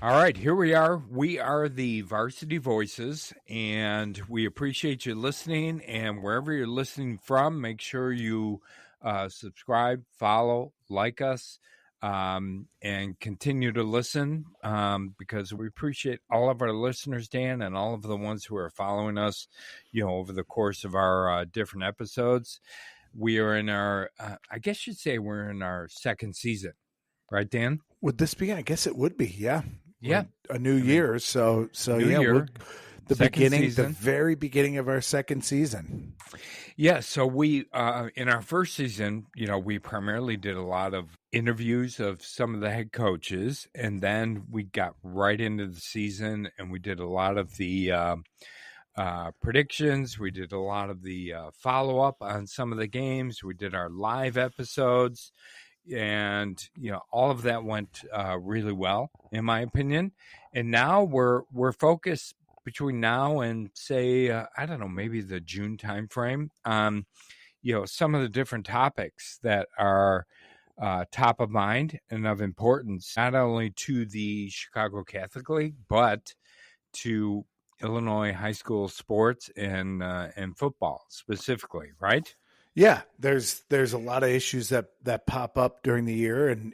All right, here we are. We are the Varsity Voices, and we appreciate you listening. And wherever you're listening from, make sure you subscribe, follow, like us, and continue to listen because we appreciate all of our listeners, Dan, and all of the ones who are following us, over the course of our different episodes. We are in our, I guess you'd say we're in our second season, right, Dan? Would this be? I guess it would be. Yeah. Yeah. A new year. So New yeah, year, the season. very beginning of our second season. Yeah. So we, in our first season, we primarily did a lot of interviews of some of the head coaches, and then we got right into the season and we did a lot of the predictions. We did a lot of the follow up on some of the games. We did our live episodes. And all of that went really well, in my opinion. And now we're focused between now and say I don't know, maybe the June timeframe on some of the different topics that are top of mind and of importance, not only to the Chicago Catholic League but to Illinois high school sports and football specifically, right? Yeah, there's a lot of issues that pop up during the year, and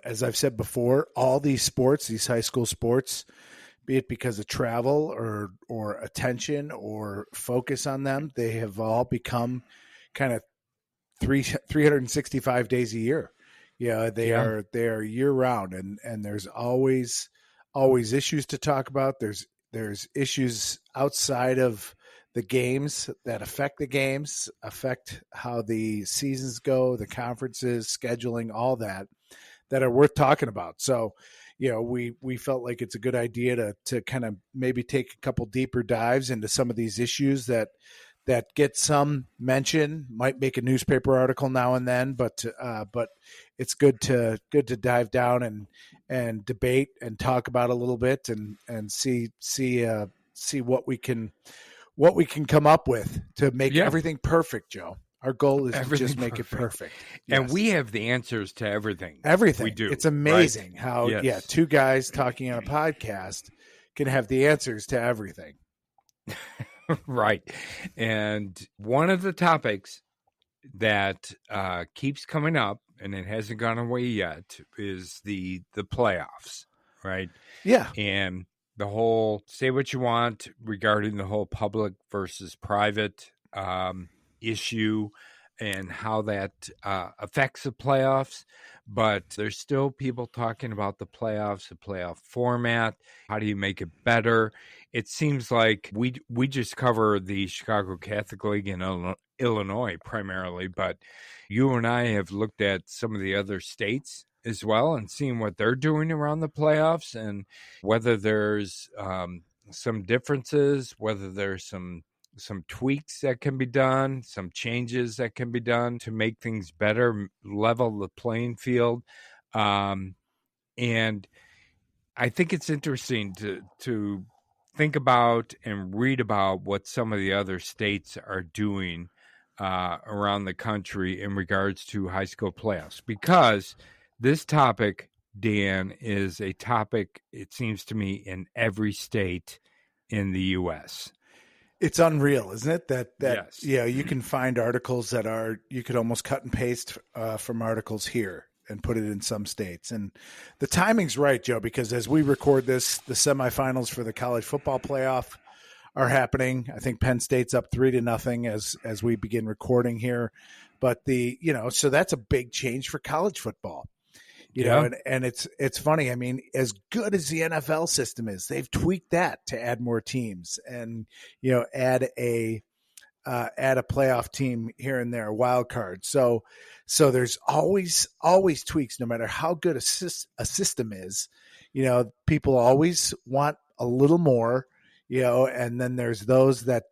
as I've said before, all these sports, these high school sports, be it because of travel or attention or focus on them, they have all become kind of 365 days a year. They are year round, and there's always issues to talk about. There's issues outside of the games that affect the games, affect how the seasons go, the conferences, scheduling, all that are worth talking about. So, we felt like it's a good idea to kind of maybe take a couple deeper dives into some of these issues that get some mention, might make a newspaper article now and then, but it's good to dive down and debate and talk about a little bit and see what we can come up with to make everything perfect, Joe. Our goal is to just make it perfect. And we have the answers to everything. Everything. We do. It's amazing how, Yes. two guys talking on a podcast can have the answers to everything. Right. And one of the topics that keeps coming up, and it hasn't gone away yet, is the playoffs, right? Yeah. And the whole, say what you want regarding the whole public versus private issue and how that affects the playoffs. But there's still people talking about the playoffs, the playoff format. How do you make it better? It seems like we just cover the Chicago Catholic League in Illinois primarily, but you and I have looked at some of the other states as well and seeing what they're doing around the playoffs and whether there's some differences, whether there's some tweaks that can be done, some changes that can be done to make things better, level the playing field. And I think it's interesting to think about and read about what some of the other states are doing around the country in regards to high school playoffs, because this topic, Dan, is a topic, it seems to me, in every state in the U.S. It's unreal, isn't it? That Yes. You can find articles that you could almost cut and paste from articles here and put it in some states. And the timing's right, Joe, because as we record this, the semifinals for the college football playoff are happening. I think Penn State's up 3-0 as we begin recording here. But so that's a big change for college football. And it's funny. I mean, as good as the NFL system is, they've tweaked that to add more teams and, add a playoff team here and there, a wild card. So there's always tweaks, no matter how good a system is. People always want a little more, and then there's those that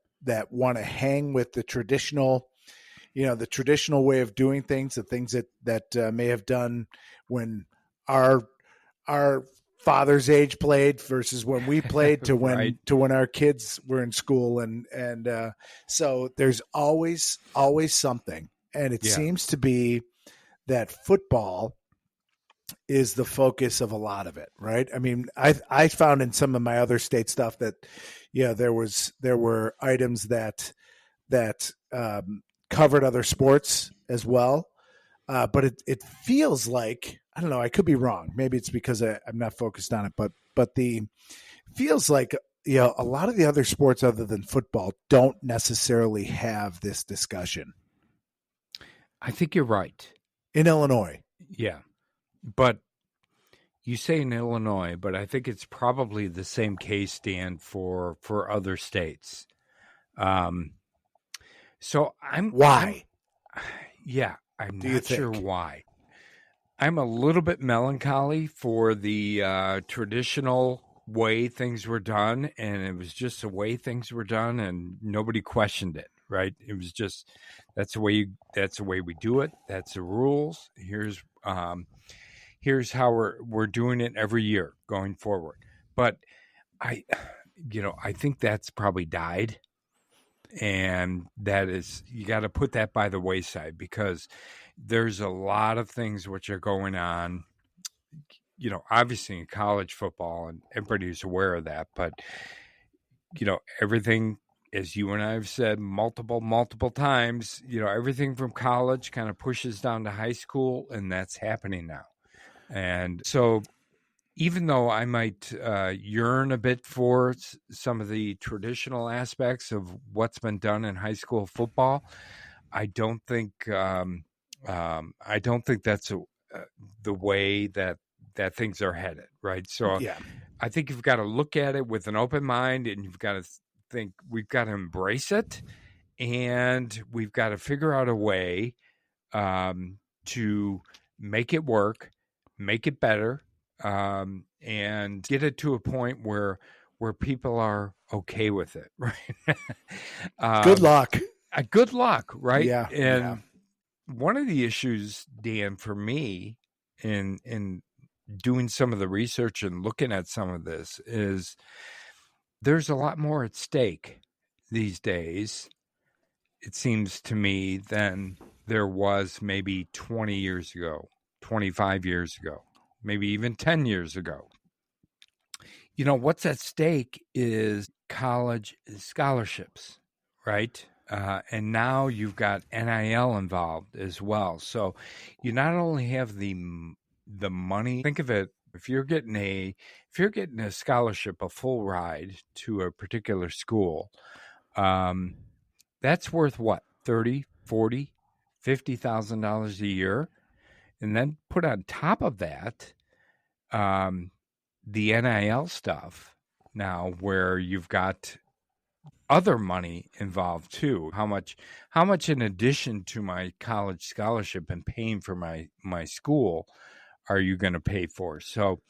want to hang with the traditional way of doing things, the things that may have done when our father's age played versus when we played to when Right. to when our kids were in school, and so there's always something, and it seems to be that football is the focus of a lot of it, right? I mean, I found in some of my other state stuff that, there were items that covered other sports as well, but it feels like, I don't know, I could be wrong. Maybe it's because I'm not focused on it, but the feels like a lot of the other sports other than football don't necessarily have this discussion. I think you're right. In Illinois. Yeah. But you say in Illinois, but I think it's probably the same case, Dan, for other states. So why? I'm not sure why. I'm a little bit melancholy for the traditional way things were done, and it was just the way things were done, and nobody questioned it. Right? It was just that's the way we do it. That's the rules. Here's how we're doing it every year going forward. But I think that's probably died. And that is, you got to put that by the wayside, because there's a lot of things which are going on, obviously in college football, and everybody's aware of that. But, everything, as you and I have said multiple times, everything from college kind of pushes down to high school, and that's happening now. And so even though I might yearn a bit for some of the traditional aspects of what's been done in high school football, I don't think that's the way that things are headed, right? So I think you've got to look at it with an open mind, and you've got to think we've got to embrace it, and we've got to figure out a way to make it work, make it better, and get it to a point where people are okay with it, right? Good luck. Good luck, right? Yeah. And one of the issues, Dan, for me in doing some of the research and looking at some of this is there's a lot more at stake these days, it seems to me, than there was maybe 20 years ago, 25 years ago, maybe even 10 years ago. What's at stake is college scholarships, right? And now you've got NIL involved as well. So you not only have the money. Think of it, if you're getting a scholarship, a full ride to a particular school, that's worth what, $30,000, $40,000, $50,000 a year, and then put on top of that the NIL stuff now, where you've got other money involved too. How much in addition to my college scholarship and paying for my school are you going to pay for? So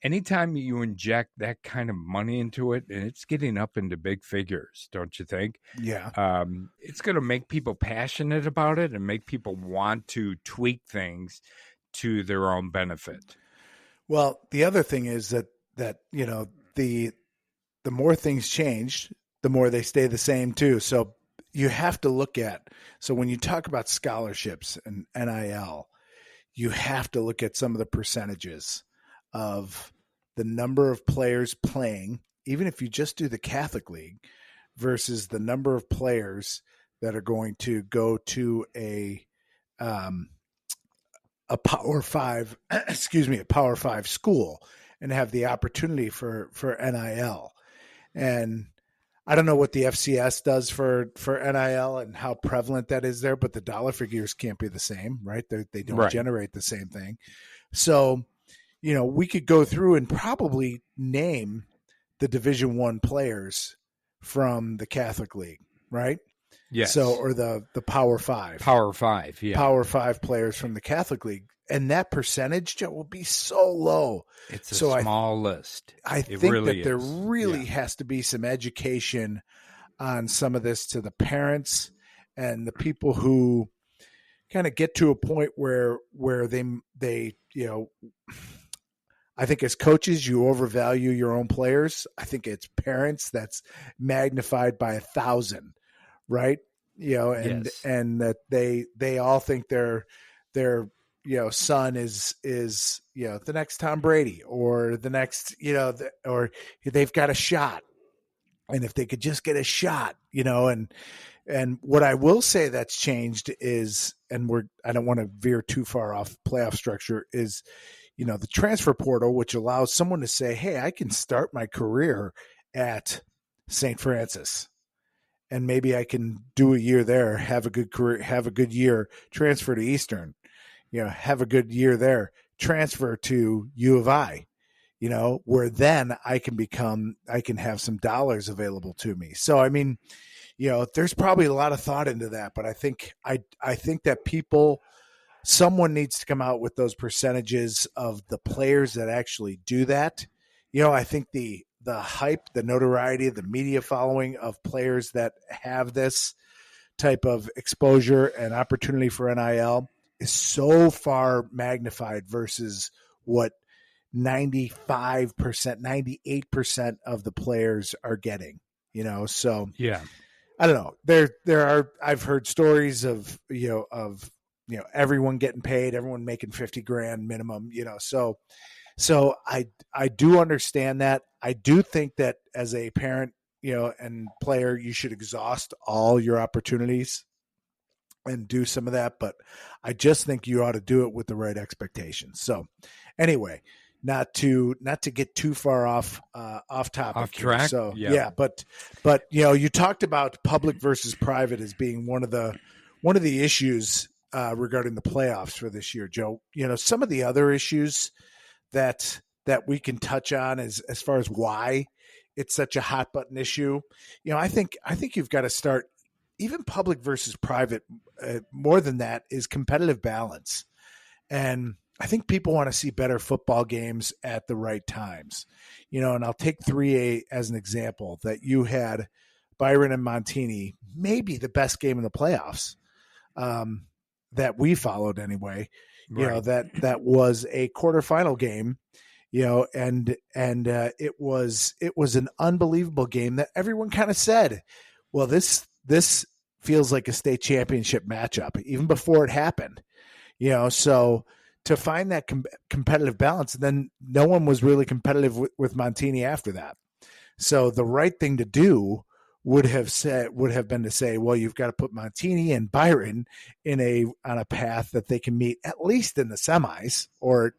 anytime you inject that kind of money into it, and it's getting up into big figures, don't you think? Yeah. It's going to make people passionate about it and make people want to tweak things to their own benefit. Well, the other thing is that the more things change, the more they stay the same too. So you have to look at, so when you talk about scholarships and NIL, you have to look at some of the percentages of the number of players playing, even if you just do the Catholic League, versus the number of players that are going to go to a Power Five, a Power Five school and have the opportunity for NIL. And I don't know what the FCS does for NIL and how prevalent that is there, but the dollar figures can't be the same, right? They don't generate the same thing. So, we could go through and probably name the Division I players from the Catholic League, right? Yes. So, or the Power Five. Power Five, yeah. Power Five players from the Catholic League. And that percentage, Joe, will be so low. It's a small list. I think that there really has to be some education on some of this to the parents and the people who kind of get to a point where they I think as coaches, you overvalue your own players. I think it's parents that's magnified by 1,000, right? And yes. and that they all think they're son is the next Tom Brady or the next or they've got a shot, and if they could just get a shot, and what I will say that's changed is, and I don't want to veer too far off playoff structure, is the transfer portal, which allows someone to say, hey, I can start my career at St. Francis, and maybe I can do a year there, have a good career, have a good year, transfer to Eastern, have a good year there, transfer to U of I, where then I can have some dollars available to me. So, I mean, there's probably a lot of thought into that, but I think that someone needs to come out with those percentages of the players that actually do that. I think the hype, the notoriety, the media following of players that have this type of exposure and opportunity for NIL is so far magnified versus what 95%, 98% of the players are getting, so yeah. I don't know. I've heard stories of everyone getting paid, everyone making $50,000 minimum, so I do understand that. I do think that as a parent, and player, you should exhaust all your opportunities and do some of that, but I just think you ought to do it with the right expectations. So anyway, not to get too far off topic, off track here. So yeah, but you talked about public versus private as being one of the issues regarding the playoffs for this year, Joe. Some of the other issues that we can touch on as far as why it's such a hot button issue. I think you've got to start even public versus private. More than that is competitive balance. And I think people want to see better football games at the right times, and I'll take 3A as an example, that you had Byron and Montini, maybe the best game in the playoffs that we followed anyway, right. that was a quarterfinal game, and it was an unbelievable game that everyone kind of said, well, this feels like a state championship matchup even before it happened, so to find that competitive balance, and then no one was really competitive with Montini after that. So the right thing to do would have been to say, well, you've got to put Montini and Byron on a path that they can meet at least in the semis, or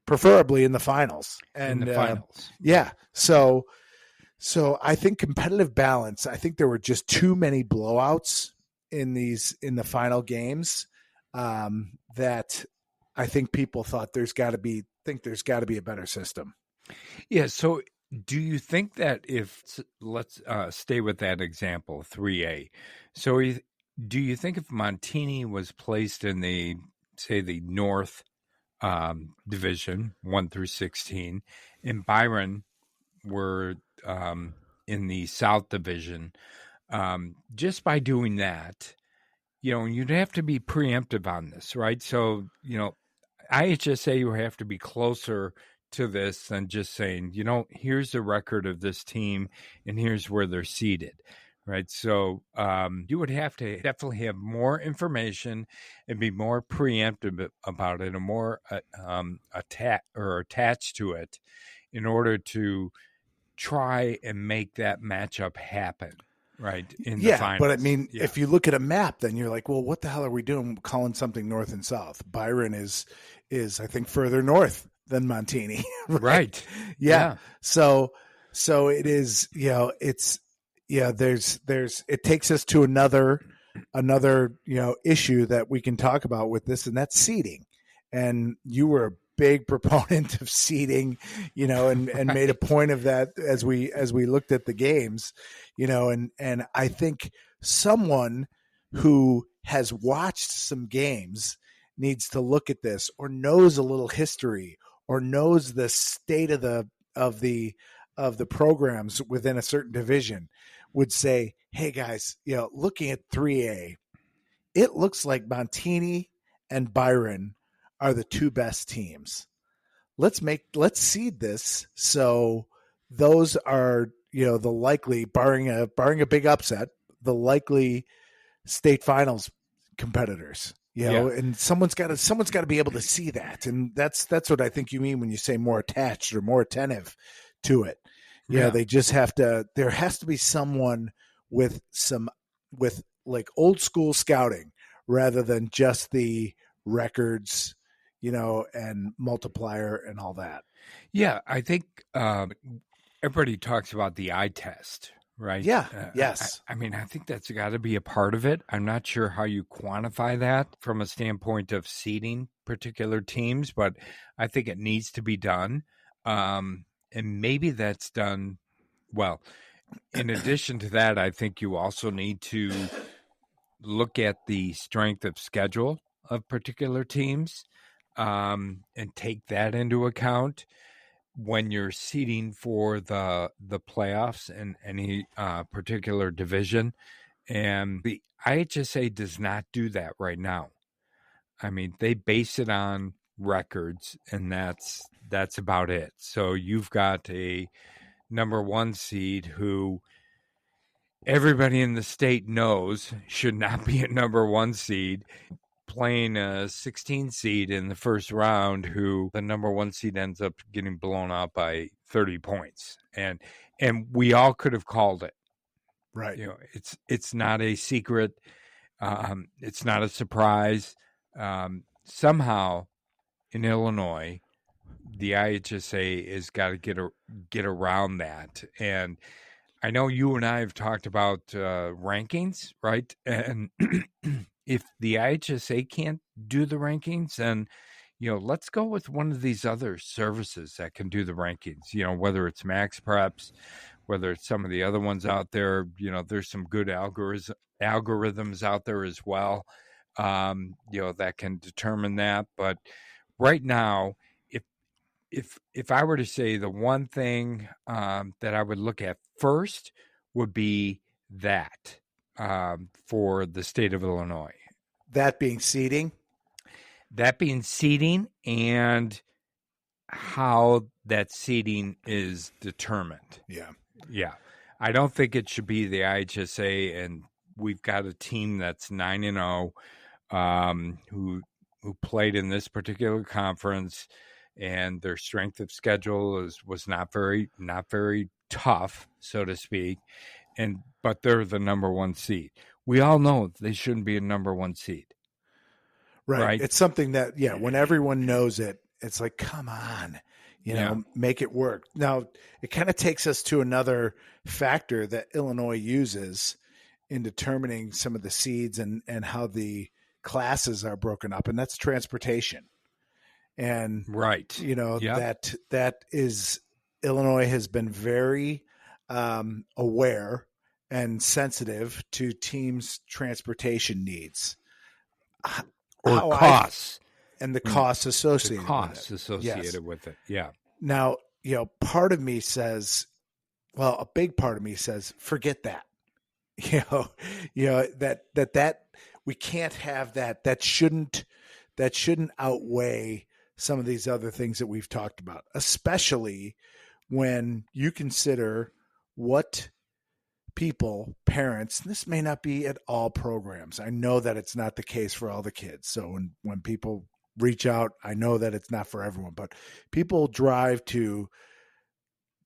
preferably in the finals. And in the finals, yeah. So I think competitive balance. I think there were just too many blowouts in the final games, that I think people thought there's got to be a better system. Yeah. So do you think that let's stay with that example, 3A. So do you think if Montini was placed in the North division 1 through 16, and Byron were in the South division, just by doing that, you'd have to be preemptive on this, right? So, IHSA would have to be closer to this than just saying, here's the record of this team and here's where they're seated, right? So you would have to definitely have more information and be more preemptive about it and more attached to it in order to try and make that matchup happen. Right. In the finals. But I mean, if you look at a map, then you're like, well, what the hell are we doing calling something north and south? Byron is I think further north than Montini. Right. Yeah. So it is, it takes us to another, issue that we can talk about with this, and that's seeding. And you were a big proponent of seeding, and made a point of that as we looked at the games, and I think someone who has watched some games needs to look at this, or knows a little history, or knows the state of the programs within a certain division, would say, hey guys, looking at 3A, it looks like Montini and Byron are the two best teams. Let's seed this. So those are, the likely, barring a big upset, the likely state finals competitors. Yeah. and someone's got to be able to see that. And that's what I think you mean when you say more attached or more attentive to it. They just have to, there has to be someone with like old school scouting rather than just the records, and multiplier and all that. Yeah. I think everybody talks about the eye test, right? Yeah. Yes. I mean, I think that's got to be a part of it. I'm not sure how you quantify that from a standpoint of seeding particular teams, but I think it needs to be done. And maybe that's done well. In addition to that, I think you also need to look at the strength of schedule of particular teams and take that into account when you're seeding for the playoffs in any particular division. And the IHSA does not do that right now. I mean, they base it on records, and that's about it. So you've got a number 1 seed who everybody in the state knows should not be a number 1 seed, playing a 16 seed in the first round, who the number 1 seed ends up getting blown out by 30 points. And we all could have called it. Right. It's not a secret. It's not a surprise. Somehow in Illinois, the IHSA has got to get around that. And I know you and I have talked about rankings, right? And if the IHSA can't do the rankings, then, let's go with one of these other services that can do the rankings, whether it's Max Preps, whether it's some of the other ones out there. There's some good algorithms out there as well, that can determine that. But right now, if I were to say the one thing that I would look at first would be that for the state of Illinois. That being seeding? That being seeding and how that seeding is determined. Yeah. Yeah. I don't think it should be the IHSA, and we've got a team that's 9-0 who played in this particular conference, and their strength of schedule was not very tough, so to speak. But they're the number 1 seed. We all know they shouldn't be a number 1 seed. Right. It's something that, when everyone knows it, it's like, come on, make it work. Now, it kind of takes us to another factor that Illinois uses in determining some of the seeds and how the classes are broken up, and that's transportation. And right, that is, Illinois has been very aware and sensitive to teams' transportation needs or costs and the costs associated. With it. Yeah. Now, part of me says, a big part of me says, forget that. That we can't have that. That shouldn't outweigh some of these other things that we've talked about, especially when you consider what parents, this may not be at all programs. I know that it's not the case for all the kids. So when people reach out, I know that it's not for everyone, but people drive to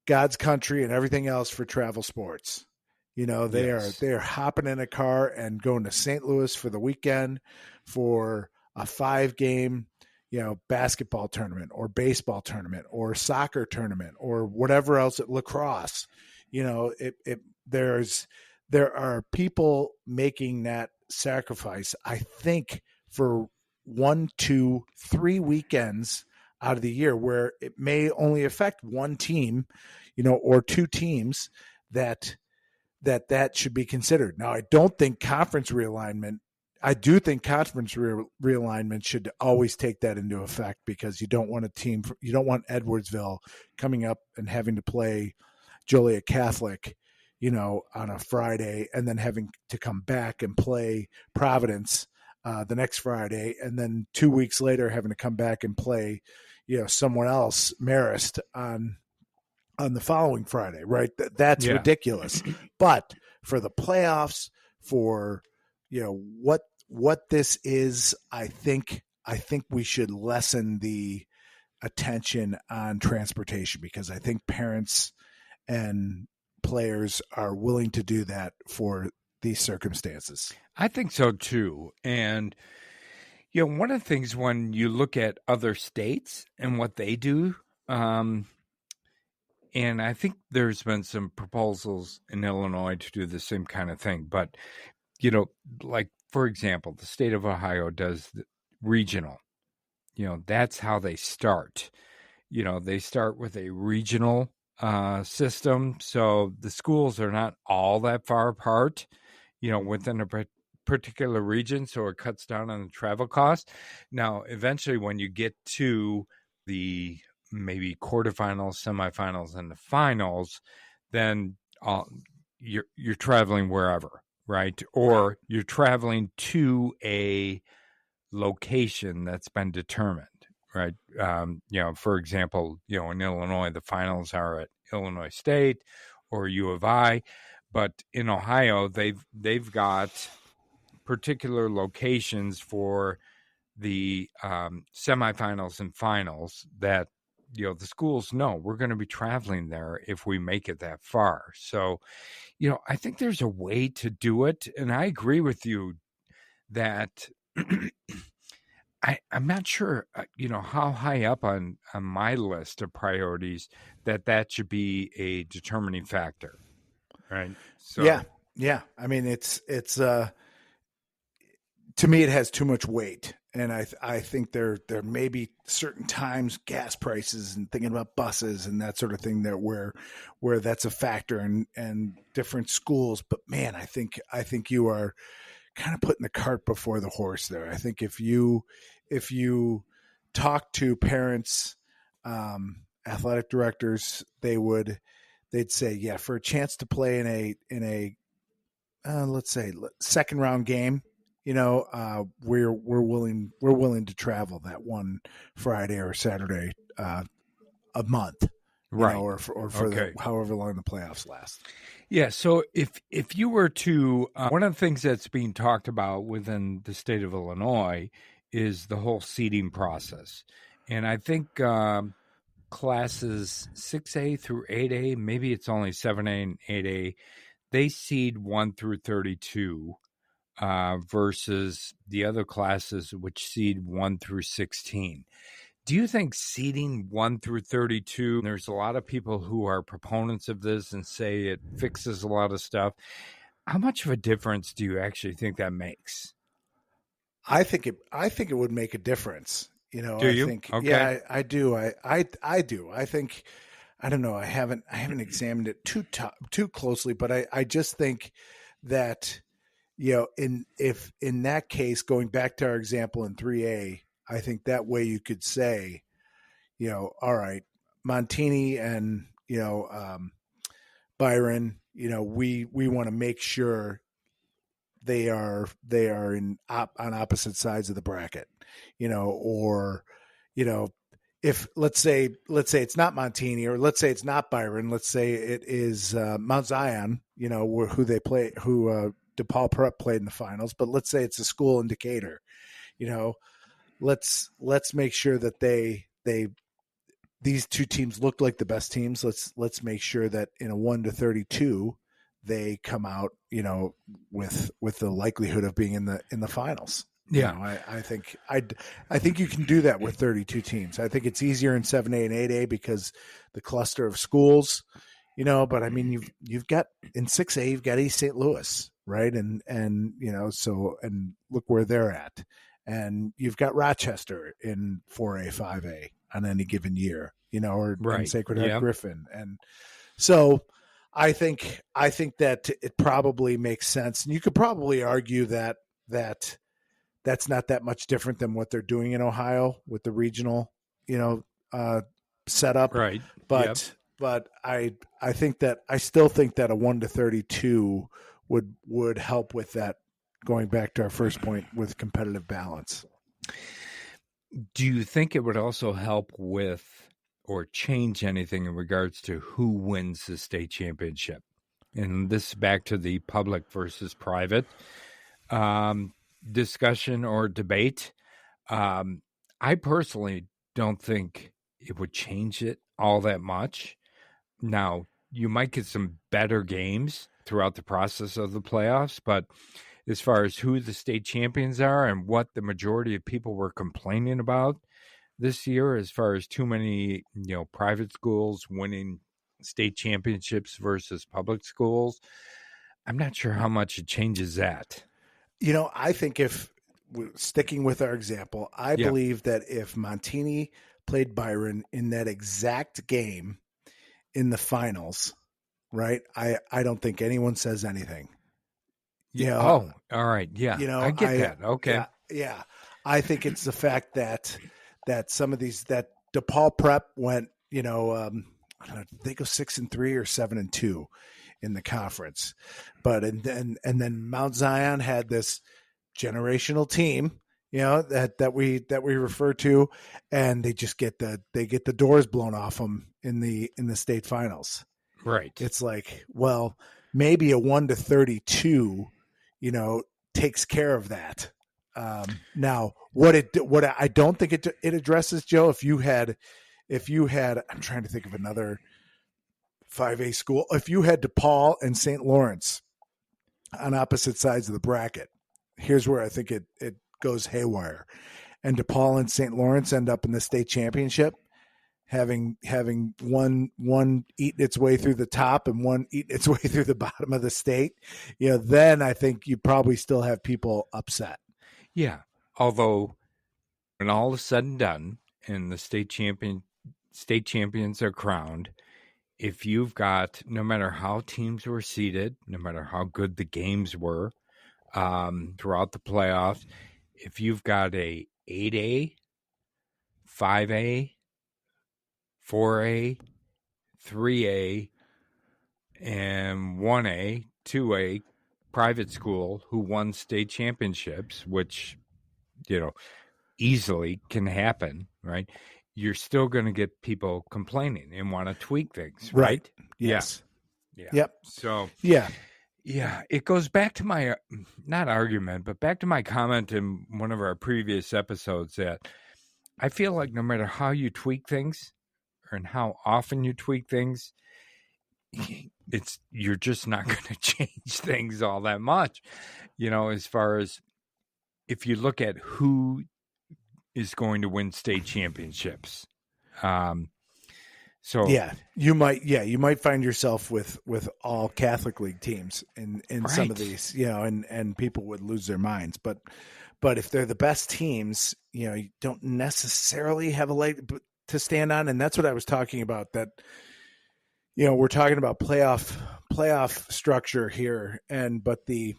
God's country and everything else for travel sports. They are hopping in a car and going to St. Louis for the weekend for a 5-game, basketball tournament or baseball tournament or soccer tournament or whatever else, at lacrosse. There are people making that sacrifice, I think, for 1, 2, 3 weekends out of the year, where it may only affect one team, or 2 teams that should be considered. Now, I don't think conference realignment. I do think conference realignment should always take that into effect, because you don't want Edwardsville coming up and having to play Joliet Catholic, on a Friday, and then having to come back and play Providence the next Friday, and then 2 weeks later having to come back and play, someone else, Marist, on the following Friday, right? That's ridiculous. But for the playoffs, for what this is, I think we should lessen the attention on transportation, because I think parents and players are willing to do that for these circumstances. I think so too. And one of the things when you look at other states and what they do, and I think there's been some proposals in Illinois to do the same kind of thing, but like for example, the state of Ohio does regional. That's how they start. They start with a regional system, so the schools are not all that far apart, within a particular region, so it cuts down on the travel cost. Now, eventually, when you get to the maybe quarterfinals, semifinals, and the finals, then you're traveling wherever, right? Or you're traveling to a location that's been determined, right? For example, in Illinois, the finals are at Illinois State or U of I, but in Ohio, they've got particular locations for the semifinals and finals that the schools know we're going to be traveling there if we make it that far. So, I think there's a way to do it, and I agree with you that I'm not sure, how high up on my list of priorities that should be a determining factor, right? So yeah. I mean, it's to me, it has too much weight, and I think there may be certain times gas prices and thinking about buses and that sort of thing that where that's a factor, and different schools. But man, I think you are kind of putting the cart before the horse there. I think if you talk to parents, athletic directors, they'd say, yeah, for a chance to play in a let's say second round game, we're willing to travel that one Friday or Saturday a month, right, or for however long the playoffs last. Yeah. So if you were to, one of the things that's being talked about within the state of Illinois is the whole seeding process, and I think classes 6A through 8A, maybe it's only 7A and 8A, they seed 1 through 32. Versus the other classes, which seed 1 through 16. Do you think seeding 1 through 32, there's a lot of people who are proponents of this and say it fixes a lot of stuff. How much of a difference do you actually think that makes? I think it would make a difference. Do you? Think, okay. Yeah, I do. I do. I think, I don't know. I haven't examined it too closely, but I just think that, in that case, going back to our example in 3A, I think that way you could say, all right, Montini and, Byron, we want to make sure they are on opposite sides of the bracket, or, if let's say it's not Montini, or let's say it's not Byron, let's say it is Mount Zion, who they play, who DePaul Prep played in the finals, but let's say it's a school in Decatur, let's make sure that these two teams look like the best teams. Let's make sure that in a 1 to 32, they come out, with the likelihood of being in the finals. Yeah. I think you can do that with 32 teams. I think it's easier in 7A and 8A because the cluster of schools, but I mean, you've got in 6A, you've got East St. Louis, right? And so, and look where they're at. And you've got Rochester in 4A, 5A on any given year, or in Sacred Heart Griffin. And so I think that it probably makes sense. And you could probably argue that that's not that much different than what they're doing in Ohio with the regional, setup. Right. But I still think that a 1 to 32 would help with that, going back to our first point with competitive balance. Do you think it would also help with or change anything in regards to who wins the state championship? And this is back to the public versus private. discussion or debate. I personally don't think it would change it all that much. Now, you might get some better games throughout the process of the playoffs, but as far as who the state champions are and what the majority of people were complaining about this year, as far as too many, private schools winning state championships versus public schools, I'm not sure how much it changes that. I think if sticking with our example, I believe that if Montini played Byron in that exact game in the finals, right? I don't think anyone says anything. All right. Yeah. I get that. Okay. Yeah. I think it's the fact that some of these, that DePaul Prep went, I don't know, they go 6-3 or 7-2 in the conference, but and then Mount Zion had this generational team, that we refer to, and they just get the doors blown off them in the state finals. Right. It's like, well, maybe a 1-32, takes care of that. Now, what I don't think it addresses, Joe, if you had, I'm trying to think of another 5A school. If you had DePaul and St. Lawrence on opposite sides of the bracket, here's where I think it goes haywire. And DePaul and St. Lawrence end up in the state championship, having one eating its way through the top and one eating its way through the bottom of the state. Then I think you probably still have people upset. Yeah. Although when all is said and done and the state champions are crowned, if you've got, no matter how teams were seeded, no matter how good the games were throughout the playoffs, if you've got a 8A, 5A, 4A, 3A, and 1A, 2A private school who won state championships, which, easily can happen, right? You're still going to get people complaining and want to tweak things, right? Yes. Yeah. Yep. So, yeah, it goes back to my, not argument, but back to my comment in one of our previous episodes that I feel like no matter how you tweak things and how often you tweak things, you're just not going to change things all that much, as far as if you look at who is going to win state championships. So you might find yourself with all Catholic League teams in right. Some of these, and people would lose their minds. But if they're the best teams, you don't necessarily have a leg to stand on. And that's what I was talking about, that, we're talking about playoff structure here, but the,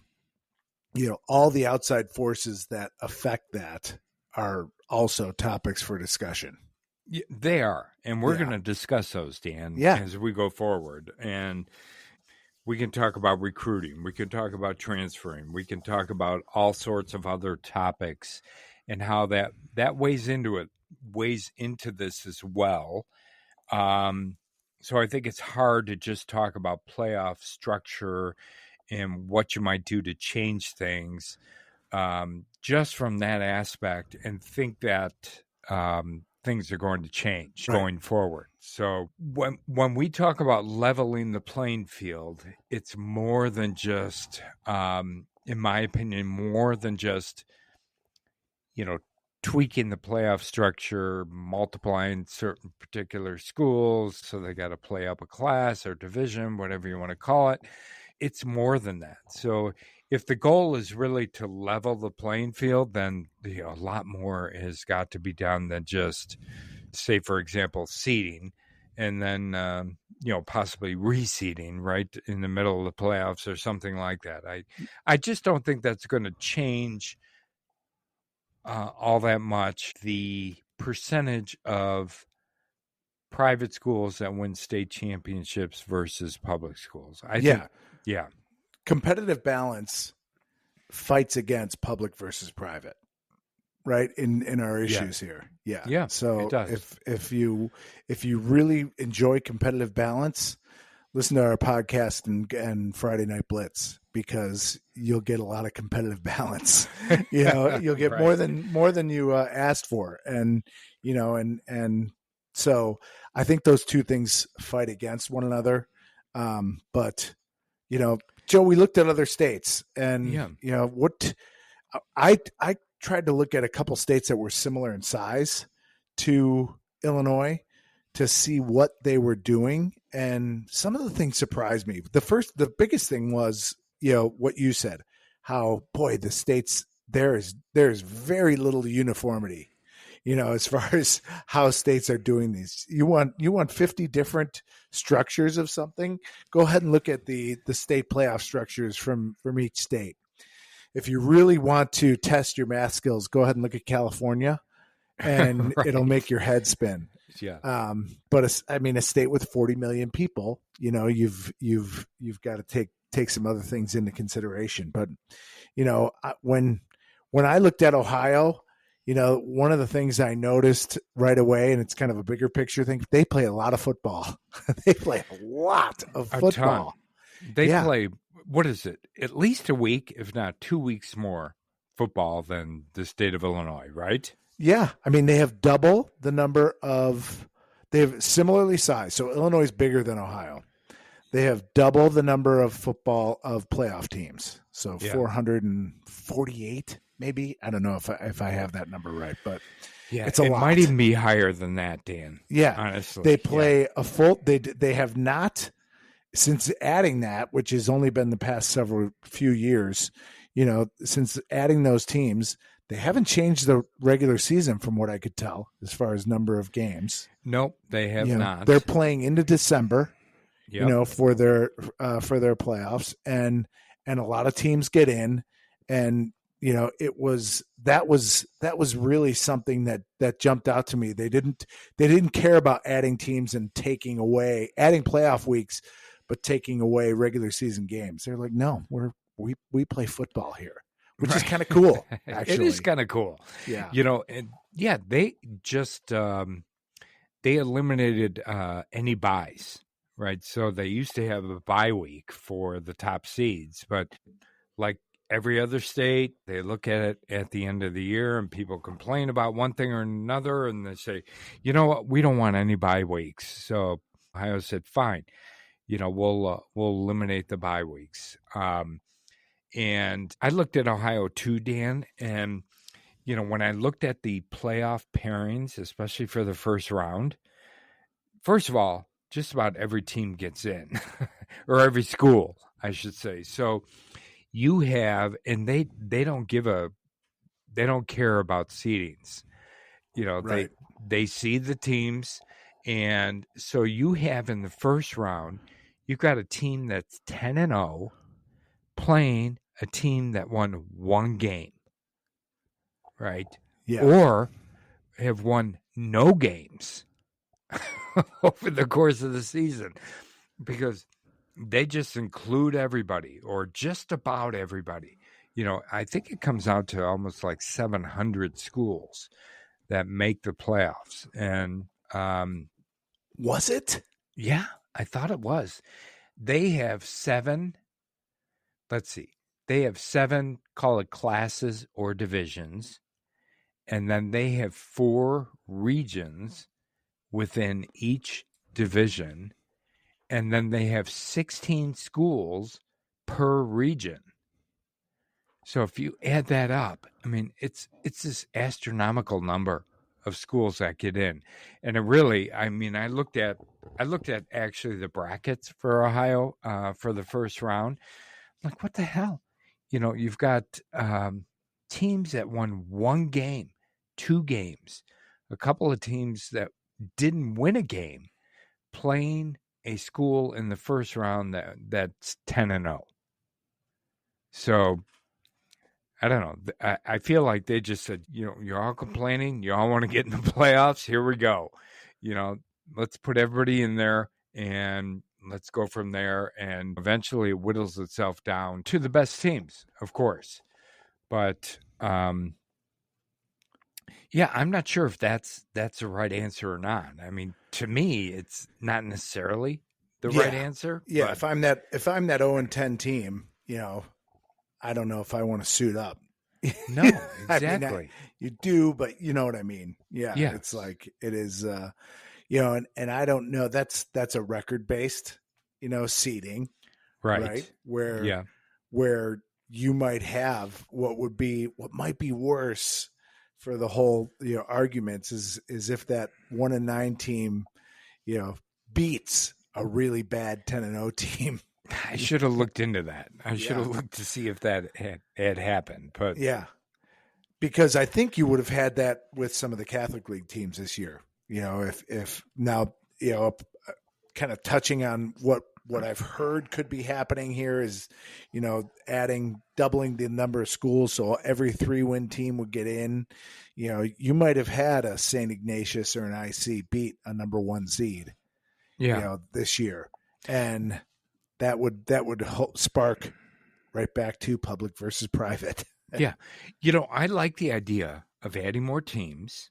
all the outside forces that affect that are also topics for discussion. Yeah, they are. And we're going to discuss those, Dan, as we go forward. And we can talk about recruiting. We can talk about transferring. We can talk about all sorts of other topics and how that weighs into this as well. So I think it's hard to just talk about playoff structure and what you might do to change things just from that aspect, and think that things are going to change going forward. So when we talk about leveling the playing field, it's more than just, in my opinion, more than just, tweaking the playoff structure, multiplying certain particular schools so they got to play up a class or division, whatever you want to call it. It's more than that. So if the goal is really to level the playing field, then a lot more has got to be done than just, say, for example, seeding, and then possibly reseeding right in the middle of the playoffs or something like that. I just don't think that's going to change all that much the percentage of private schools that win state championships versus public schools. I think competitive balance fights against public versus private, right? In our issues here. Yeah. So if you really enjoy competitive balance, listen to our podcast and Friday Night Blitz, because you'll get a lot of competitive balance. You'll get Right. more than you asked for, and and so I think those two things fight against one another. But Joe, we looked at other states, and what I tried to look at a couple states that were similar in size to Illinois to see what they were doing, and some of the things surprised me. The biggest thing was what you said, how the states there's very little uniformity, as far as how states are doing these. You want 50 different structures of something, go ahead and look at the state playoff structures from each state. If you really want to test your math skills, go ahead and look at California, and Right. it'll make your head spin. Yeah. But a state with 40 million people, you've got to take some other things into consideration. But when I looked at Ohio, one of the things I noticed right away, and it's kind of a bigger picture thing, they play a lot of football. They play a lot of football. They play, what is it, at least a week, if not 2 weeks more football than the state of Illinois, right? Yeah. They have double the number of, they have similarly sized. So Illinois is bigger than Ohio. They have double the number of football of playoff teams. So 448, maybe. I don't know if I have that number right, but it's a lot. It might even be higher than that, Dan. Yeah. Honestly. They play a full, they have not, since adding that, which has only been the past few years, since adding those teams, they haven't changed the regular season from what I could tell as far as number of games. Nope, they have not. They're playing into December, for their playoffs, and a lot of teams get in, and that was really something that jumped out to me. They didn't care about adding teams and adding playoff weeks, but taking away regular season games. They're like, no, we play football here, which is kind of cool. Actually, it is kind of cool. Yeah, they just they eliminated any buys, right? So they used to have a bye week for the top seeds, but like every other state, they look at it at the end of the year, and people complain about one thing or another, and they say, you know what, we don't want any bye weeks. So Ohio said, fine. We'll eliminate the bye weeks. And I looked at Ohio too, Dan, and when I looked at the playoff pairings, especially for the first round, first of all, just about every team gets in, or every school, I should say. So you have, and they don't care about seedings. right. They seed the teams, and so you have in the first round, you've got a team that's 10-0 playing a team that won one game, right? Yeah. Or have won no games over the course of the season, because they just include everybody, or just about everybody. I think it comes out to almost like 700 schools that make the playoffs. And was it? Yeah, I thought it was. They have 7. Let's see. They have 7, call it classes or divisions, and then they have 4 regions within each division, and then they have 16 schools per region. So if you add that up, it's this astronomical number of schools that get in. And it really, I looked at actually the brackets for Ohio for the first round. I'm like, what the hell? You've got teams that won one game, 2 games, a couple of teams that didn't win a game, playing a school in the first round that's 10-0. So I don't know. I feel like they just said, you're all complaining, you all want to get in the playoffs. Here we go. Let's put everybody in there, and let's go from there. And eventually it whittles itself down to the best teams, of course. But I'm not sure if that's the right answer or not. To me, it's not necessarily the right answer. Yeah, but if I'm that 0-10 team, I don't know if I want to suit up. no, exactly. I mean, you do, but you know what I mean. Yeah, Yes. it's like it is. And I don't know. That's a record based, seeding, right? Where you might have what might be worse for the whole arguments is if that 1-9 team beats a really bad 10-0 team. I should have looked into that. I should have looked to see if that had happened. But yeah, because I think you would have had that with some of the Catholic League teams this year. If now kind of touching on what I've heard could be happening here is, doubling the number of schools, so every 3-win team would get in. You might have had a St. Ignatius or an IC beat a number 1 seed, this year, and that would spark right back to public versus private. Yeah, I like the idea of adding more teams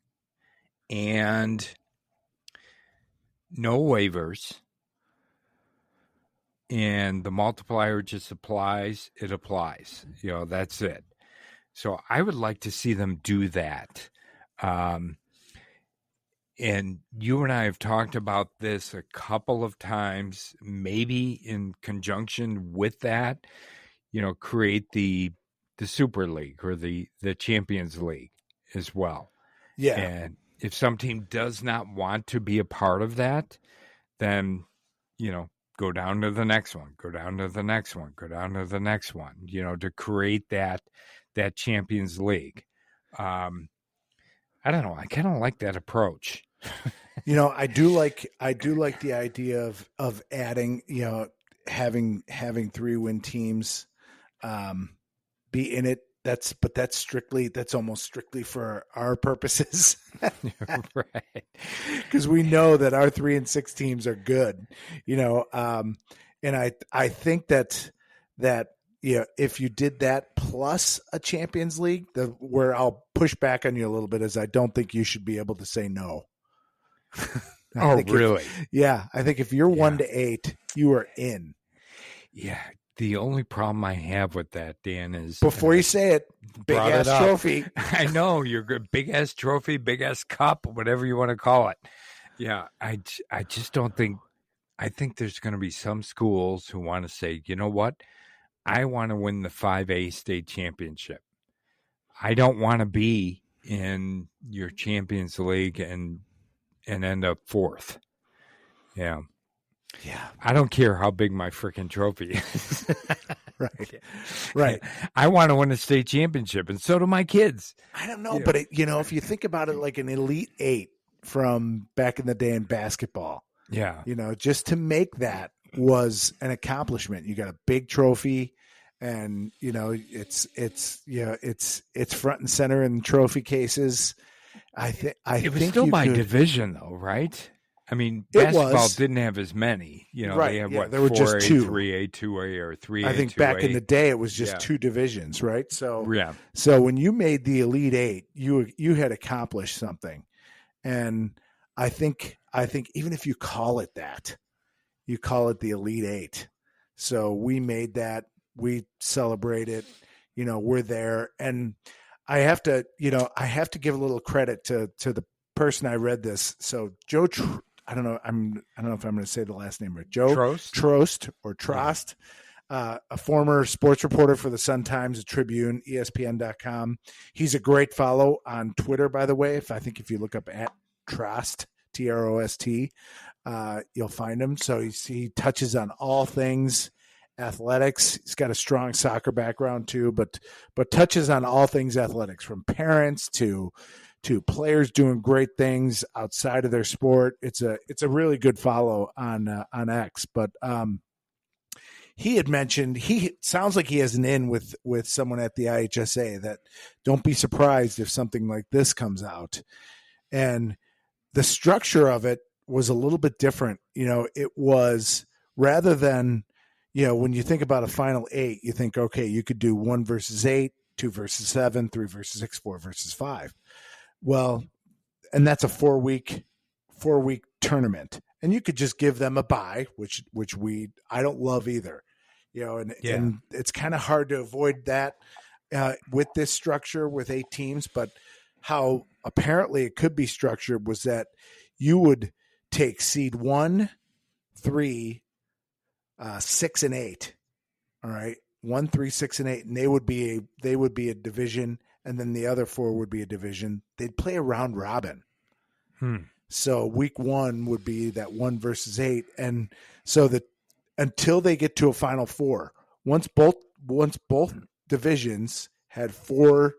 and no waivers. And the multiplier just applies. It applies. That's it. So I would like to see them do that. And you and I have talked about this a couple of times, maybe in conjunction with that, create the Super League or the Champions League as well. Yeah. And if some team does not want to be a part of that, then, go down to the next one, go down to the next one, go down to the next one, to create that Champions League. I don't know. I kind of like that approach. I do like the idea of adding, having 3-win teams be in it. That's almost strictly for our purposes. Right. Because we know that our 3 and 6 teams are good, and I think that if you did that plus a Champions League, where I'll push back on you a little bit is I don't think you should be able to say no. Oh, really? I think if you're 1-8, you are in. Yeah. The only problem I have with that, Dan, is before you say it, big ass trophy. I know you're good. Big ass trophy, big ass cup, whatever you want to call it. Yeah. I just don't think, I think there's going to be some schools who want to say, you know what? I want to win the 5A state championship. I don't want to be in your Champions League and end up 4th. Yeah. Yeah. I don't care how big my freaking trophy is. Right. I want to win a state championship, and so do my kids. I don't know, but if you think about it like an Elite 8 from back in the day in basketball, just to make that was an accomplishment. You got a big trophy, and it's front and center in trophy cases. I think it was still by division, though, right? I mean, basketball didn't have as many. They had there were just 2, 3A, 2A, or 3A. I think 2A. back in the day it was just 2 divisions, right? So So when you made the Elite 8, you had accomplished something, and I think even if you call it that, you call it the Elite 8. So we made that. We celebrate it. We're there, and I have to give a little credit to the person I read this. So Joe, I don't know if I'm going to say the last name right. Joe Trost or Trost, a former sports reporter for the Sun-Times, the Tribune, ESPN.com. He's a great follow on Twitter, by the way. If you look up at Trost, Trost, you'll find him. So he touches on all things athletics. He's got a strong soccer background too, but touches on all things athletics, from parents to players doing great things outside of their sport. It's a really good follow on X. But he had mentioned, sounds like he has an in with someone at the IHSA that don't be surprised if something like this comes out. And the structure of it was a little bit different. It was, rather than, when you think about a final 8, you think, okay, you could do 1 versus 8, 2 versus 7, 3 versus 6, 4 versus 5. Well, and that's a 4-week tournament. and you could just give them a bye, which I don't love either, and it's kind of hard to avoid that with this structure with 8 teams. But how apparently it could be structured was that you would take seed 1, 3, 6, and 8. All right, 1, 3, 6, and 8, and they would be a division, and then the other 4 would be a division. They'd play a round robin. So week 1 would be that 1 versus 8, and so that until they get to a Final Four, once both divisions had 4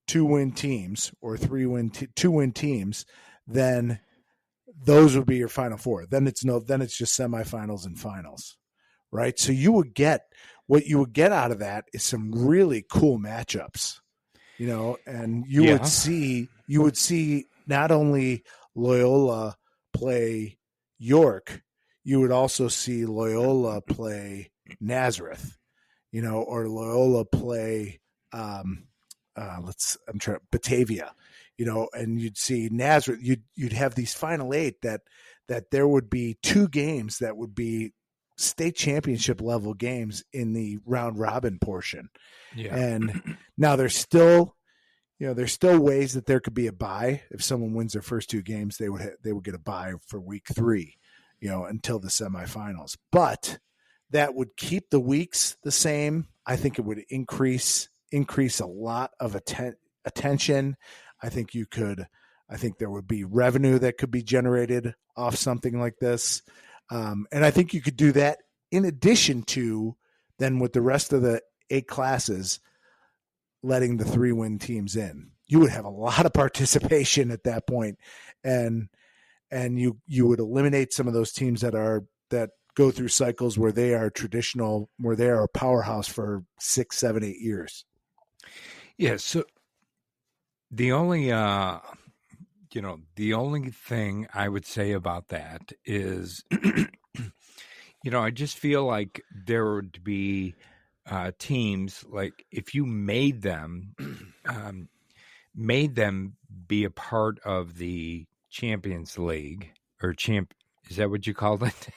2-win teams or 2-win teams, then those would be your Final Four. Then it's just semifinals and finals, right? So what you would get out of that is some really cool matchups, and you would see not only Loyola play York, you would also see Loyola play Nazareth, or Loyola play Batavia, and you'd see Nazareth. You'd have these Final 8 that there would be 2 games that would be state championship level games in the round robin portion. Yeah. And now there's still ways that there could be a bye. If someone wins their first 2 games, they would get a bye for week 3, until the semifinals. But that would keep the weeks the same. I think it would increase a lot of attention. I think there would be revenue that could be generated off something like this. And I think you could do that in addition to then with the rest of the 8 classes, letting the 3-win teams in. You would have a lot of participation at that point, and you would eliminate some of those teams that go through cycles where they are traditional, where they are a powerhouse for 6, 7, 8 years. Yeah. So the only thing I would say about that is, I just feel like there would be teams, like if you made them be a part of the Champions League is that what you called it?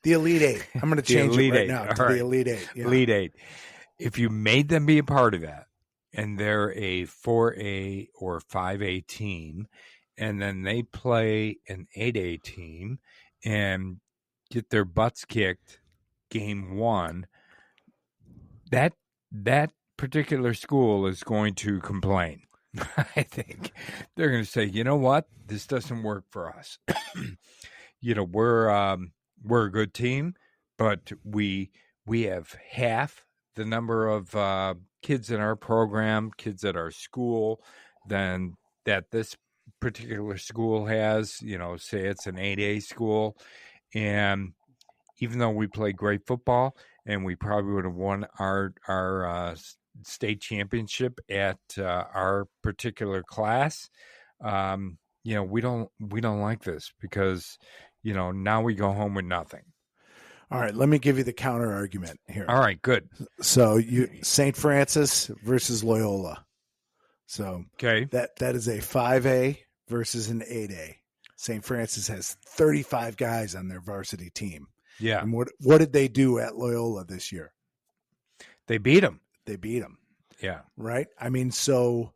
The Elite 8. I'm going to change it right now to the Elite 8. Yeah. Elite 8. If you made them be a part of that, and they're a 4A or 5A team, and then they play an 8A team and get their butts kicked game 1, that particular school is going to complain. I think they're going to say, you know what, this doesn't work for us. We're a good team, but we have half the number of kids in our program, kids at our school, than that this particular school has. Say it's an 8A school, and even though we play great football and we probably would have won our state championship at our particular class, we don't like this because now we go home with nothing. All right, let me give you the counter argument here. All right, good. So St. Francis versus Loyola. So okay, that is a 5A versus an 8A. St. Francis has 35 guys on their varsity team. Yeah. And what did they do at Loyola this year? They beat them. Yeah. Right? I mean, so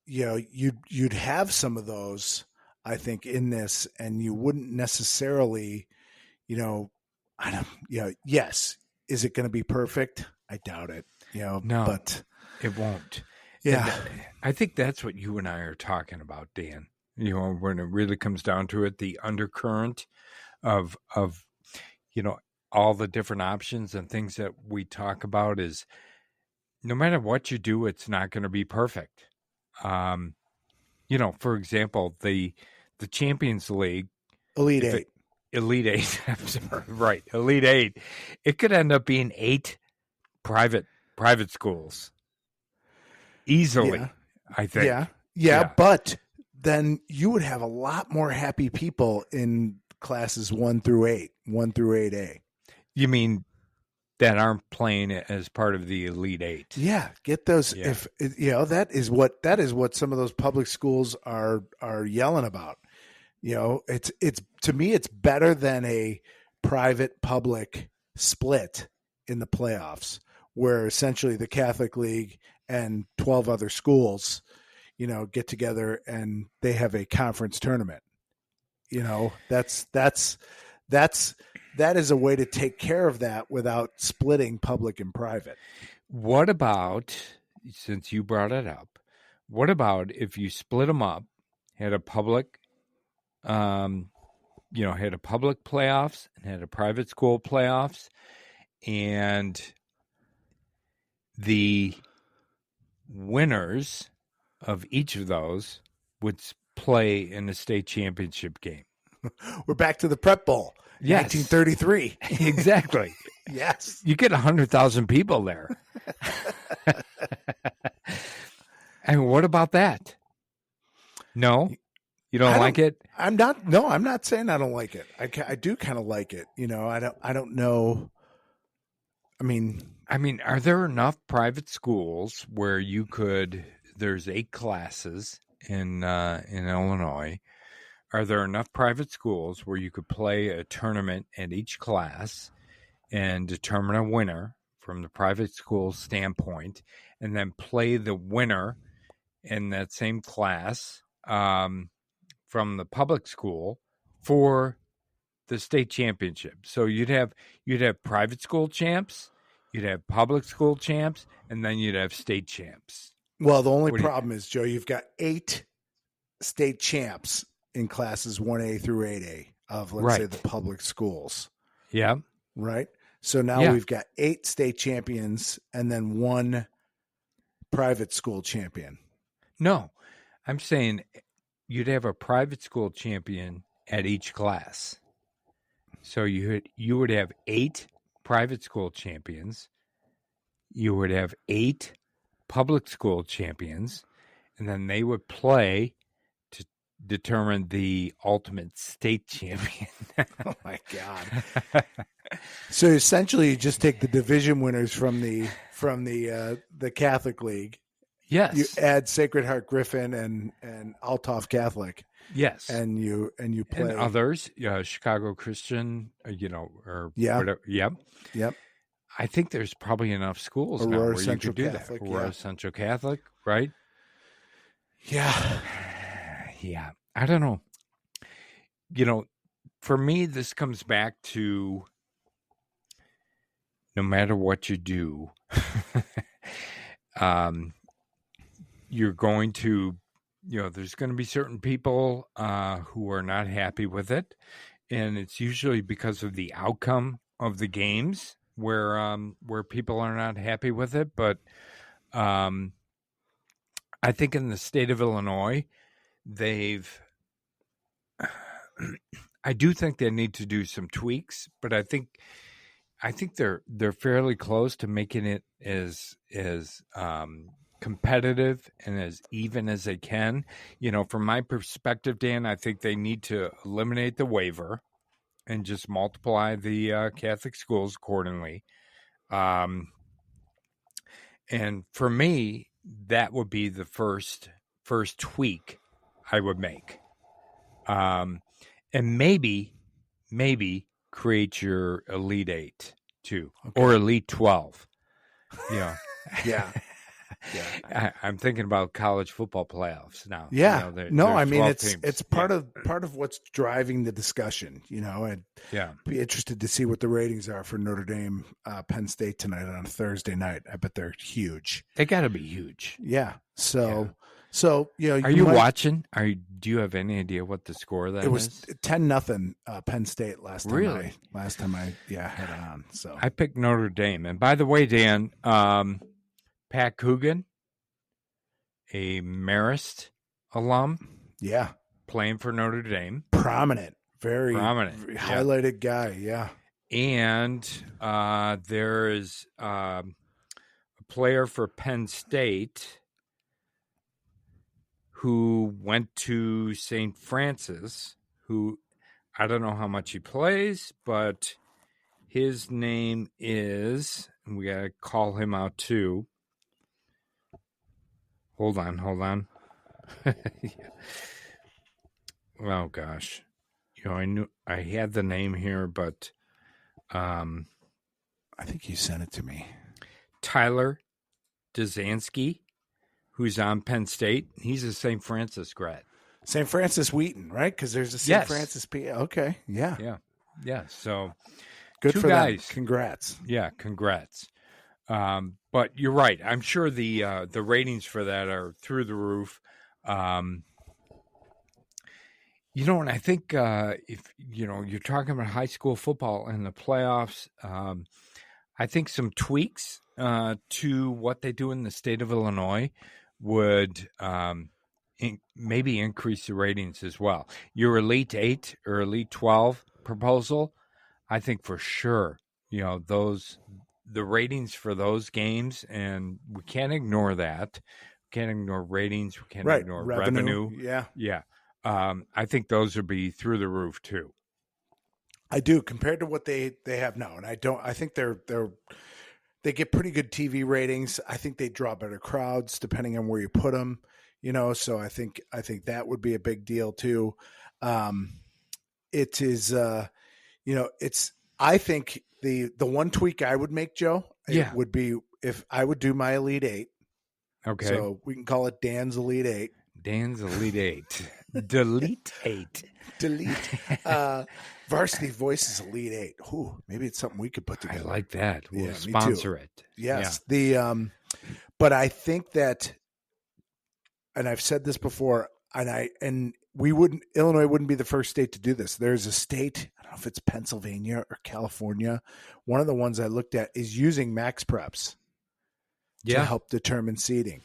you'd have some of those, I think, in this, and you wouldn't necessarily, yes. Is it going to be perfect? I doubt it. No, but it won't. Yeah. And I think that's what you and I are talking about, Dan. When it really comes down to it, the undercurrent of all the different options and things that we talk about is, no matter what you do, it's not going to be perfect. For example, the Champions League, Elite 8. Elite 8, I'm sorry, right, Elite 8, it could end up being 8 private schools easily, yeah. I think. Yeah, but then you would have a lot more happy people in classes 1 through 8, 1 through 8A. You mean that aren't playing as part of the Elite 8? Yeah, get those. Yeah. If that is what some of those public schools are yelling about. it's to me, it's better than a private public split in the playoffs, where essentially the Catholic League and 12 other schools, get together and they have a conference tournament. That is a way to take care of that without splitting public and private. What about, since you brought it up, what about if you split them up, had a public, had a public playoffs and had a private school playoffs, and the winners of each of those would play in the state championship game? We're back to the Prep Bowl. Yes. 1933. Exactly. Yes. You get 100,000 people there. And what about that? No? You don't like it? I'm not saying I don't like it. I do kind of like it. I don't know. I mean, are there enough private schools where there's 8 classes in Illinois. Are there enough private schools where you could play a tournament at each class and determine a winner from the private school standpoint, and then play the winner in that same class from the public school for the state championship? So you'd have private school champs, you'd have public school champs, and then you'd have state champs. Well, the only problem is, Joe, you've got 8 state champs in classes 1A through 8A of, let's say, the public schools. Yeah. Right. So now we've got 8 state champions and then 1 private school champion. No, I'm saying you'd have a private school champion at each class. So you would have 8 private school champions. You would have 8 public school champions, and then they would play to determine the ultimate state champion. Oh my God. So essentially you just take the division winners from the Catholic League. Yes. You add Sacred Heart Griffin and Althoff Catholic. Yes. And you play and others, Chicago Christian, or yeah. whatever. Yep. Yep. I think there's probably enough schools now where you could do Catholic, that. Aurora Central Catholic, right? Yeah. Yeah. I don't know. For me, this comes back to no matter what you do, you're going to, there's going to be certain people who are not happy with it. And it's usually because of the outcome of the games where people are not happy with it. But I think in the state of Illinois, I do think they need to do some tweaks, but I think they're fairly close to making it as competitive and as even as they can. From my perspective, Dan, I think they need to eliminate the waiver and just multiply the Catholic schools accordingly. And for me, that would be the first tweak I would make. And maybe create your Elite 8 too, or Elite 12. Yeah. I'm thinking about college football playoffs now. Yeah. It's part yeah. of what's driving the discussion, and be interested to see what the ratings are for Notre Dame, Penn State tonight on a Thursday night. I bet they're huge. They got to be huge. Yeah. So are you watching? Do you have any idea what the score that is? It was 10-0 Penn State last time. Really? Last time I had it on. So I picked Notre Dame. And by the way, Dan, Pat Coogan, a Marist alum, playing for Notre Dame, very highlighted guy, And there is a player for Penn State who went to St. Francis, who I don't know how much he plays, but his name is, and we got to call him out too. Hold on. Oh gosh, I had the name here, but I think you sent it to me. Tyler Dzansky, who's on Penn State. He's a St. Francis grad. St. Francis Wheaton, right? Because there's a St. Yes. Francis P. Okay, yeah. So good two for guys. them. Congrats. Yeah, congrats. But you're right. I'm sure the ratings for that are through the roof. And I think if you're talking about high school football and the playoffs, I think some tweaks to what they do in the state of Illinois would maybe increase the ratings as well. Your Elite 8 or Elite 12 proposal, I think for sure, the ratings for those games, and we can't ignore that. We can't ignore ratings. We can't ignore revenue. Yeah. I think those would be through the roof too. I do, compared to what they have now, and I think they get pretty good TV ratings. I think they draw better crowds depending on where you put them. So I think that would be a big deal too. It is, it's. I think the one tweak I would make, Joe, would be if I would do my Elite 8. Okay. So we can call it Dan's Elite 8. Dan's Elite 8. Delete 8. Delete. Varsity Voices Elite 8. Ooh, maybe it's something we could put together. I like that. We'll sponsor it. Yes. Yeah. But I think that, and I've said this before, Illinois wouldn't be the first state to do this. There's a state, I don't know if it's Pennsylvania or California. One of the ones I looked at is using max preps to help determine seeding.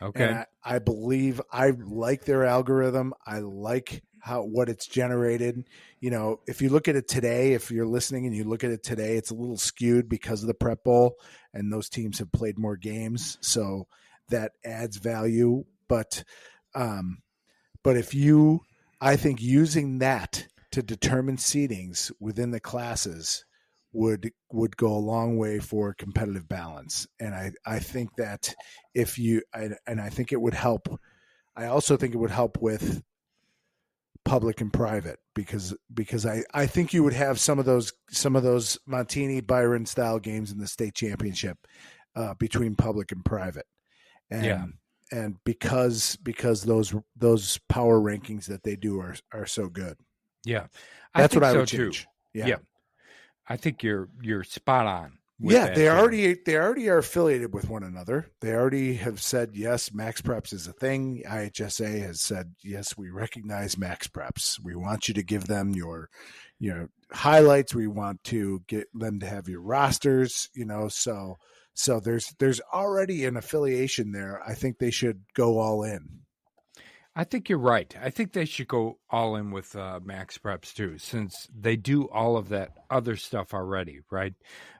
Okay. And I believe I like their algorithm. I like what it's generated. If you look at it today, if you're listening and you look at it today, it's a little skewed because of the Prep Bowl and those teams have played more games. So that adds value. But I think using that to determine seedings within the classes would go a long way for competitive balance. And I think that I think it would help. I also think it would help with public and private because I think you would have some of those Montini Byron style games in the state championship between public and private. And because those power rankings that they do are so good. Yeah. That's what I would change. Too. Yeah. I think you're spot on. They already are affiliated with one another. They already have said, yes, max preps is a thing. IHSA has said, yes, we recognize max preps. We want you to give them your highlights. We want to get them to have your rosters, so there's already an affiliation there. I think they should go all in. I think you're right. I think they should go all in with max preps too, since they do all of that other stuff already, right?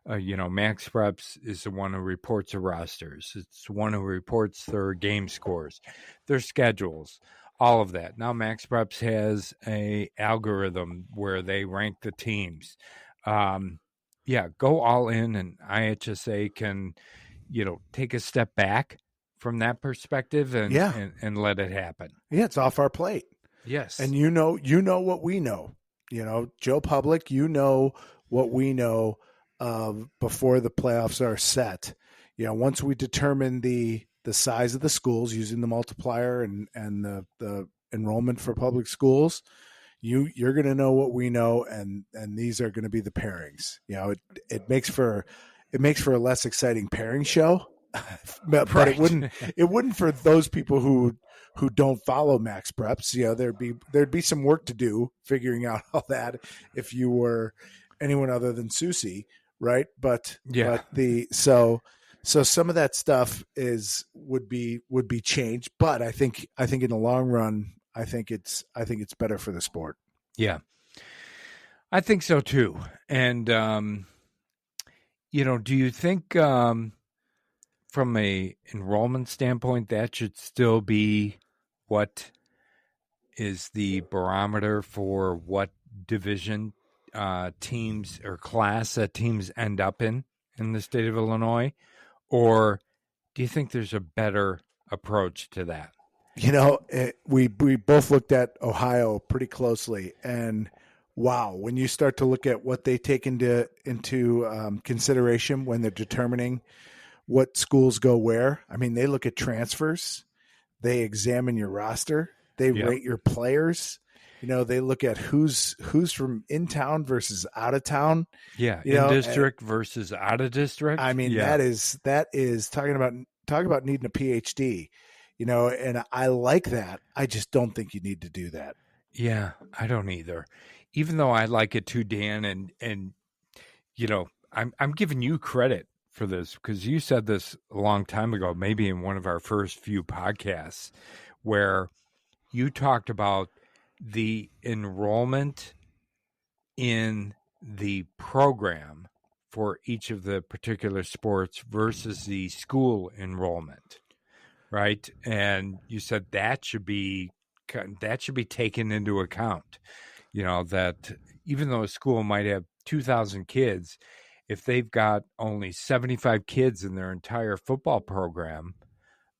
Max preps is the one who reports the rosters. It's the one who reports their game scores, their schedules, all of that. Now max preps has a algorithm where they rank the teams. Go all in, and IHSA can, take a step back from that perspective and let it happen. Yeah, it's off our plate. Yes. And you know what we know. Joe Public, what we know before the playoffs are set. Once we determine the size of the schools using the multiplier and the enrollment for public schools, you're going to know what we know, and these are going to be the pairings. It makes for a less exciting pairing show. but right. it wouldn't for those people who don't follow max preps. There'd be some work to do figuring out all that if you were anyone other than Susie, right? So some of that stuff would be changed, but I think in the long run, I think it's better for the sport. Yeah, I think so too. And do you think from a enrollment standpoint, that should still be what is the barometer for what division teams or class that teams end up in the state of Illinois? Or do you think there's a better approach to that? We both looked at Ohio pretty closely, and wow, when you start to look at what they take into consideration when they're determining what schools go where, I mean, they look at transfers, they examine your roster, they rate your players. They look at who's from in town versus out of town. Yeah, in district versus out of district. I mean, that is talking about needing a PhD. And I like that. I just don't think you need to do that. Yeah, I don't either. Even though I like it too, Dan, and I'm giving you credit for this because you said this a long time ago, maybe in one of our first few podcasts, where you talked about the enrollment in the program for each of the particular sports versus the school enrollment, right? And you said that should be taken into account. That even though a school might have 2,000 kids, if they've got only 75 kids in their entire football program,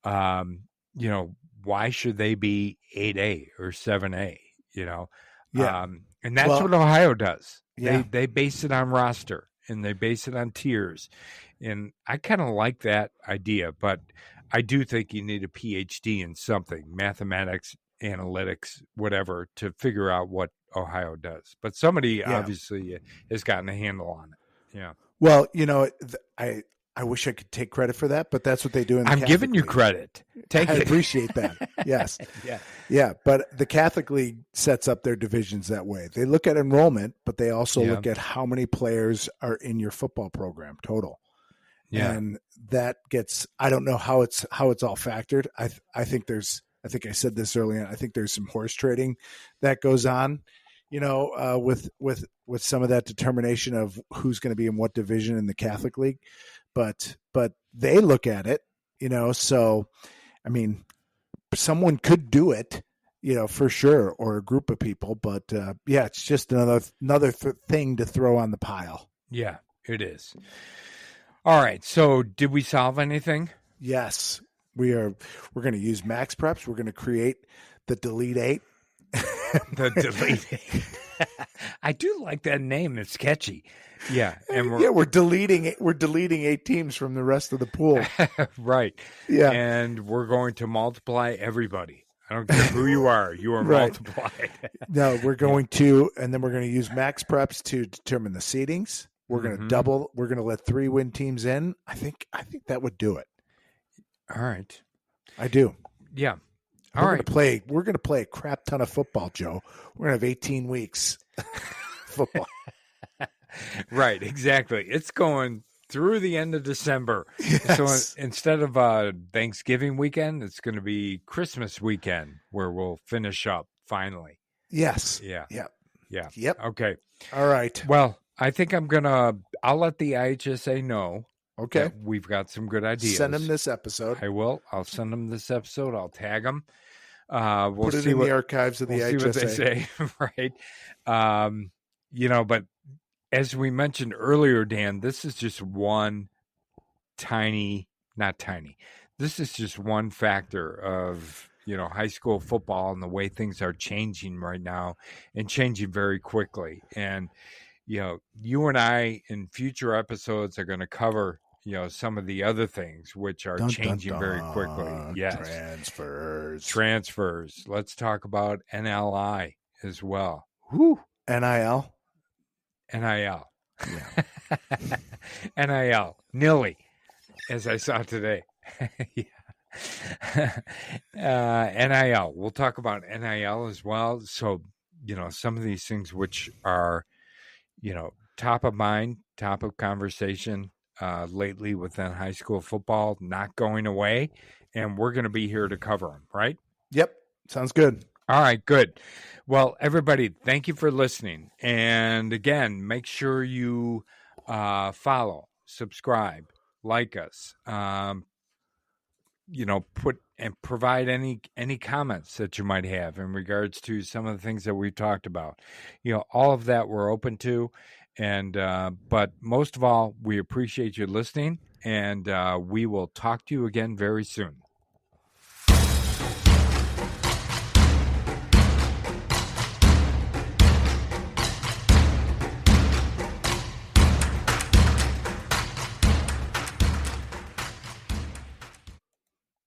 why should they be 8A or 7A? And that's what Ohio does. Yeah. They base it on roster and they base it on tiers. And I kind of like that idea, but I do think you need a PhD in something, mathematics, analytics, whatever, to figure out what Ohio does. But somebody obviously has gotten a handle on it. Yeah. Well, I wish I could take credit for that, but that's what they do in the Catholic giving you League. Credit. I appreciate that. Yes. Yeah. But the Catholic League sets up their divisions that way. They look at enrollment, but they also look at how many players are in your football program total. Yeah. And that gets, I don't know how it's all factored. I think I said this earlier. I think there's some horse trading that goes on, with some of that determination of who's going to be in what division in the Catholic League. But they look at it, so, I mean, someone could do it, for sure, or a group of people. But, it's just another thing to throw on the pile. Yeah, it is. All right. So did we solve anything? Yes. We're going to use Max Preps. We're going to create the Delete 8. The Delete 8. I do like that name. It's catchy. Yeah, and we're deleting 8 teams from the rest of the pool. Right. Yeah. And we're going to multiply everybody. I don't care who you are. You are multiplied. No, we're going to, and then we're going to use Max Preps to determine the seedings. We're going to double. We're going to let 3 win teams in. I think that would do it. All right. I do. Yeah. We're going to play a crap ton of football, Joe. We're going to have 18 weeks football. Right, exactly. It's going through the end of December. Yes. So instead of Thanksgiving weekend, it's going to be Christmas weekend where we'll finish up finally. Yes. Yeah. Yep. Yeah. Yep. Okay. All right. Well, I think I'll let the IHSA know. Okay. We've got some good ideas. Send them this episode. I will. I'll send them this episode. I'll tag them. We'll put it in the archives of the IHSA. See what they say, right? But as we mentioned earlier, Dan, this is just one this is just one factor of, high school football and the way things are changing right now and changing very quickly. And, you and I in future episodes are going to cover, some of the other things which are changing very quickly. Yes. Transfers. Let's talk about NLI as well. Whew. NIL. Yeah. NIL. Nilly, as I saw today. NIL. We'll talk about NIL as well. So, some of these things which are, top of mind, top of conversation lately within high school football, not going away. And we're going to be here to cover them, right? Yep. Sounds good. All right, good. Well, everybody, thank you for listening. And again, make sure you follow, subscribe, like us, provide any comments that you might have in regards to some of the things that we've talked about. All of that we're open to. And but most of all, we appreciate you listening, and we will talk to you again very soon.